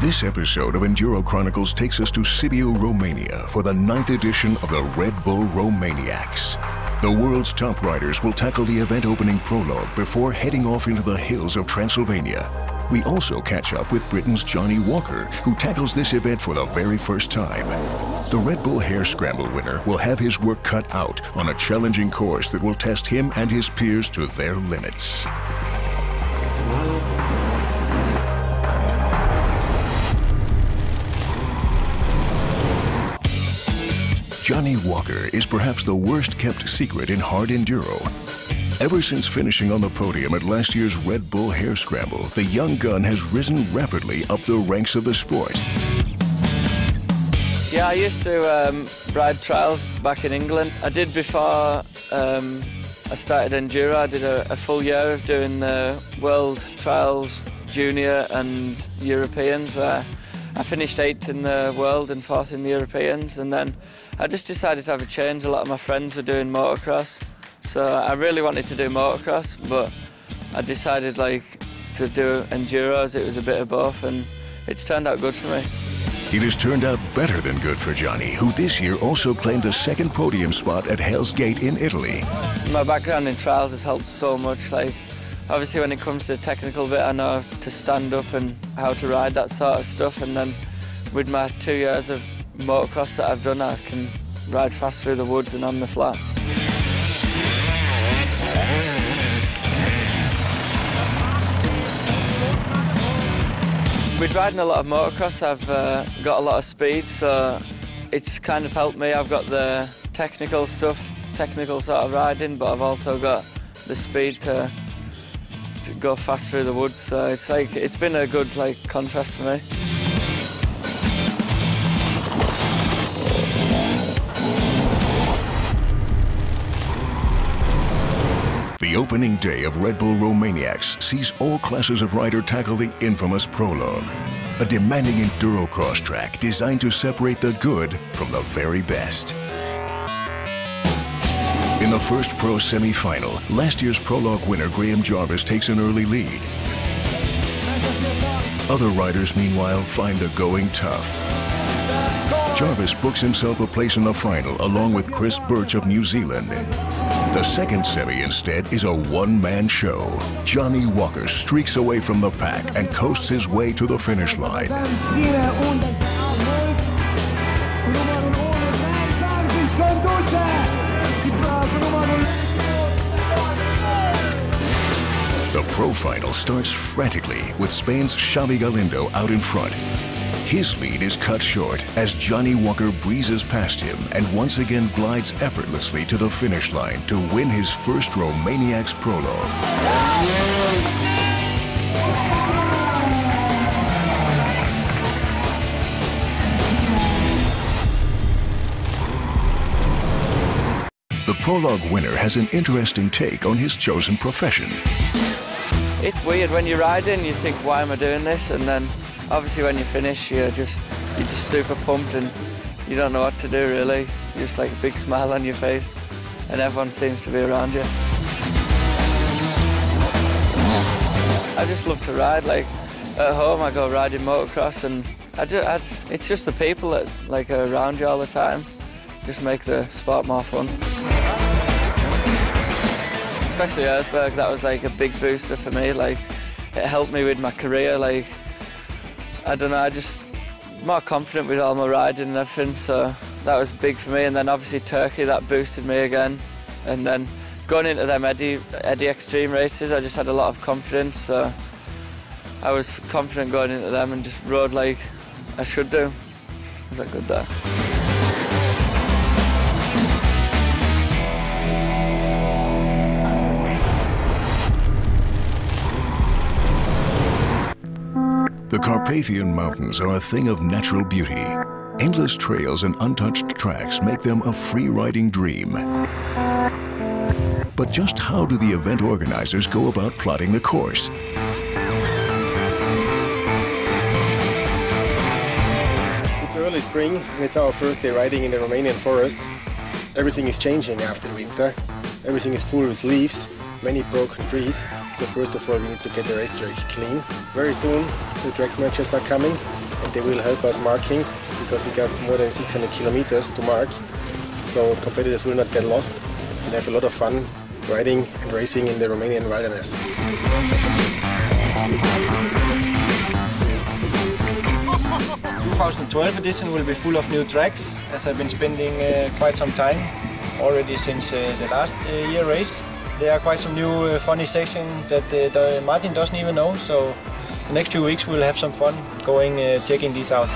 This episode of Enduro Chronicles takes us to Sibiu, Romania for the 9th edition of the Red Bull Romaniacs. The world's top riders will tackle the event opening prologue before heading off into the hills of Transylvania. We also catch up with Britain's Jonny Walker, who tackles this event for the very first time. The Red Bull Hare Scramble winner will have his work cut out on a challenging course that will test him and his peers to their limits. Jonny Walker is perhaps the worst-kept secret in hard enduro. Ever since finishing on the podium at last year's Red Bull Hare Scramble, the young gun has risen rapidly up the ranks of the sport. Yeah, I used to ride trials back in England. I did before I started Enduro. I did a full year of doing the World Trials, Junior and Europeans, where I finished 8th in the world and 4th in the Europeans, and then I just decided to have a change. A lot of my friends were doing motocross, so I really wanted to do motocross, but I decided to do enduro as it was a bit of both, and it's turned out good for me. It has turned out better than good for Jonny, who this year also claimed the 2nd podium spot at Hell's Gate in Italy. My background in trials has helped so much. Obviously, when it comes to the technical bit, I know to stand up and how to ride, that sort of stuff. And then with my 2 years of motocross that I've done, I can ride fast through the woods and on the flat. With riding a lot of motocross, I've got a lot of speed, so it's kind of helped me. I've got the technical stuff, technical sort of riding, but I've also got the speed to go fast through the woods, so it's been a good contrast to me. The opening day of Red Bull Romaniacs sees all classes of rider tackle the infamous prologue, a demanding enduro cross track designed to separate the good from the very best. In the first pro semi-final, last year's prologue winner Graham Jarvis takes an early lead. Other riders, meanwhile, find the going tough. Jarvis books himself a place in the final along with Chris Birch of New Zealand. The second semi, instead, is a one-man show. Jonny Walker streaks away from the pack and coasts his way to the finish line. The pro final starts frantically with Spain's Xavi Galindo out in front. His lead is cut short as Jonny Walker breezes past him and once again glides effortlessly to the finish line to win his first Romaniacs prologue. The prologue winner has an interesting take on his chosen profession. It's weird when you're riding, you think, why am I doing this? And then obviously when you finish, you're just super pumped and you don't know what to do really. You're just like a big smile on your face and everyone seems to be around you. I just love to ride. At home I go riding motocross and it's just the people that's around you all the time. Just make the sport more fun. Especially Erzberg, that was a big booster for me. It helped me with my career. I don't know, I just more confident with all my riding and everything, so that was big for me. And then obviously Turkey, that boosted me again. And then going into them Eddie Extreme races, I just had a lot of confidence, so I was confident going into them and just rode like I should do. Was that good there? The Carpathian Mountains are a thing of natural beauty. Endless trails and untouched tracks make them a free-riding dream. But just how do the event organizers go about plotting the course? It's early spring and it's our first day riding in the Romanian forest. Everything is changing after the winter. Everything is full with leaves, many broken trees. So first of all we need to get the racetrack clean. Very soon the track matches are coming and they will help us marking because we got more than 600 kilometers to mark. So competitors will not get lost and have a lot of fun riding and racing in the Romanian wilderness. 2012 edition will be full of new tracks, as I've been spending quite some time already since the last year race. There are quite some new funny sections that Martin doesn't even know, so the next 2 weeks we'll have some fun going checking these out.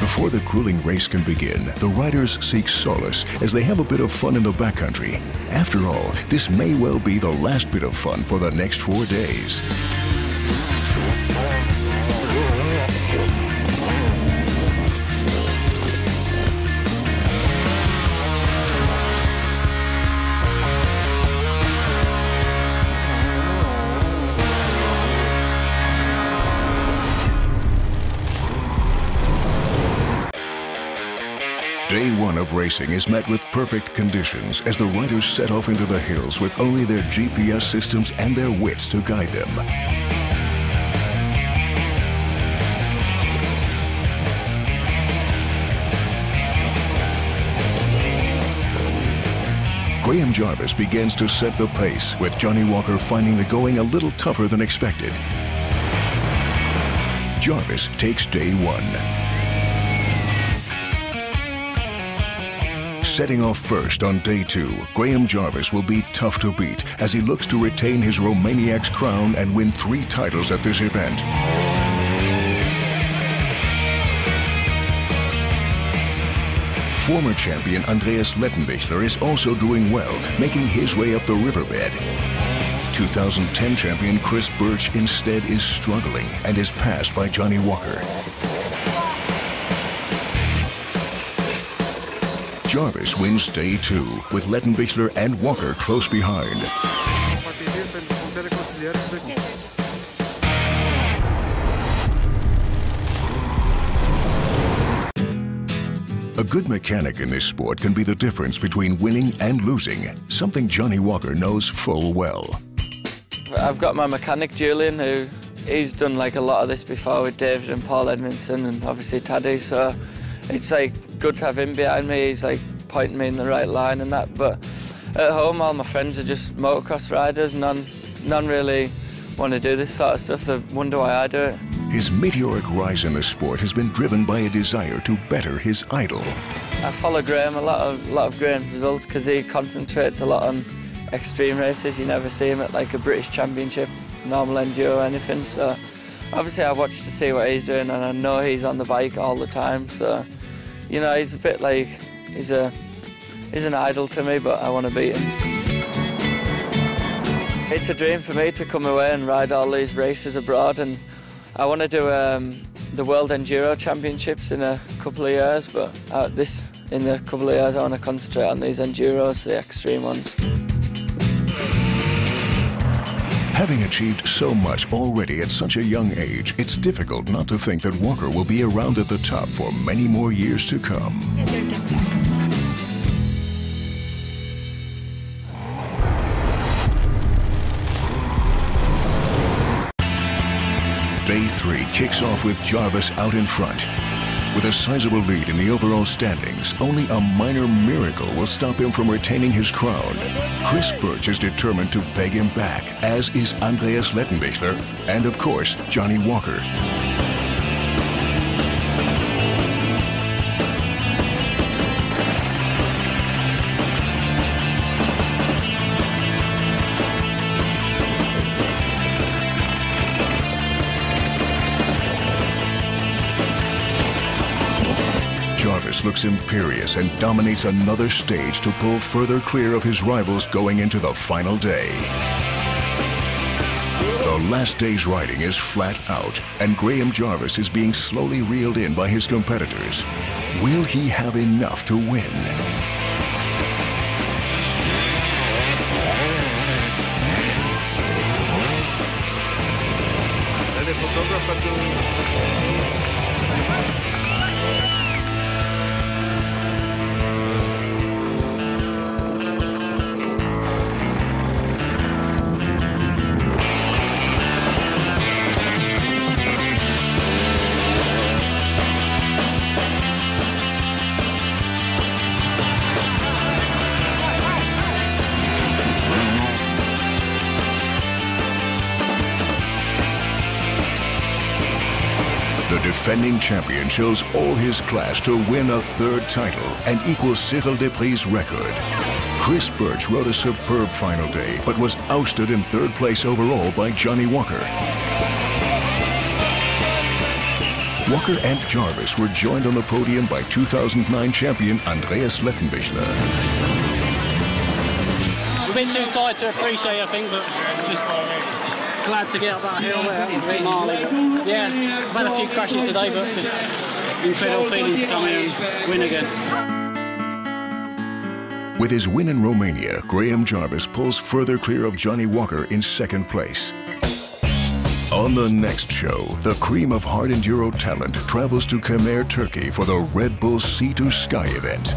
Before the grueling race can begin, the riders seek solace as they have a bit of fun in the backcountry. After all, this may well be the last bit of fun for the next 4 days. Day one of racing is met with perfect conditions as the riders set off into the hills with only their GPS systems and their wits to guide them. Graham Jarvis begins to set the pace, with Jonny Walker finding the going a little tougher than expected. Jarvis takes day one. Setting off first on day two, Graham Jarvis will be tough to beat as he looks to retain his Romaniacs crown and win 3 titles at this event. Former champion Andreas Lettenbichler is also doing well, making his way up the riverbed. 2010 champion Chris Birch instead is struggling and is passed by Jonny Walker. Jarvis wins day two, with Lettenbichler and Walker close behind. A good mechanic in this sport can be the difference between winning and losing, something Jonny Walker knows full well. I've got my mechanic Julian, he's done like a lot of this before with David and Paul Edmondson and obviously Taddy, so it's like good to have him behind me. He's like pointing me in the right line and that, but at home all my friends are just motocross riders. None really want to do this sort of stuff. They wonder why I do it. His meteoric rise in the sport has been driven by a desire to better his idol. I follow Graham, a lot of Graham's results, because he concentrates a lot on extreme races. You never see him at like a British Championship, normal enduro or anything, so obviously I watch to see what he's doing, and I know he's on the bike all the time, so you know, he's a bit like, he's an idol to me, but I want to beat him. It's a dream for me to come away and ride all these races abroad, and I want to do the World Enduro Championships in a couple of years, but in a couple of years I want to concentrate on these Enduros, the extreme ones. Having achieved so much already at such a young age, it's difficult not to think that Walker will be around at the top for many more years to come. Day 3 kicks off with Jarvis out in front. With a sizable lead in the overall standings, only a minor miracle will stop him from retaining his crown. Chris Birch is determined to beg him back, as is Andreas Lettenbichler and, of course, Jonny Walker. Jarvis looks imperious and dominates another stage to pull further clear of his rivals going into the final day. The last day's riding is flat out, and Graham Jarvis is being slowly reeled in by his competitors. Will he have enough to win? defending champion shows all his class to win a third title and equals Cyril Despres' record. Chris Birch rode a superb final day, but was ousted in third place overall by Jonny Walker. Walker and Jarvis were joined on the podium by 2009 champion Andreas Lettenbichler. A bit too tired to appreciate, I think, but just glad to get up that hill there. It was a bit gnarly, but yeah, I've had a few crashes today, but just incredible feeling to come here and win again. With his win in Romania, Graham Jarvis pulls further clear of Jonny Walker in second place. On the next show, the cream of hard enduro talent travels to Kemer, Turkey for the Red Bull Sea to Sky event.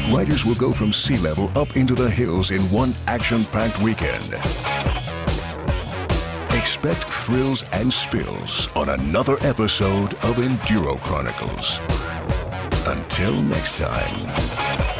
Riders will go from sea level up into the hills in one action-packed weekend. Expect thrills and spills on another episode of Enduro Chronicles. Until next time.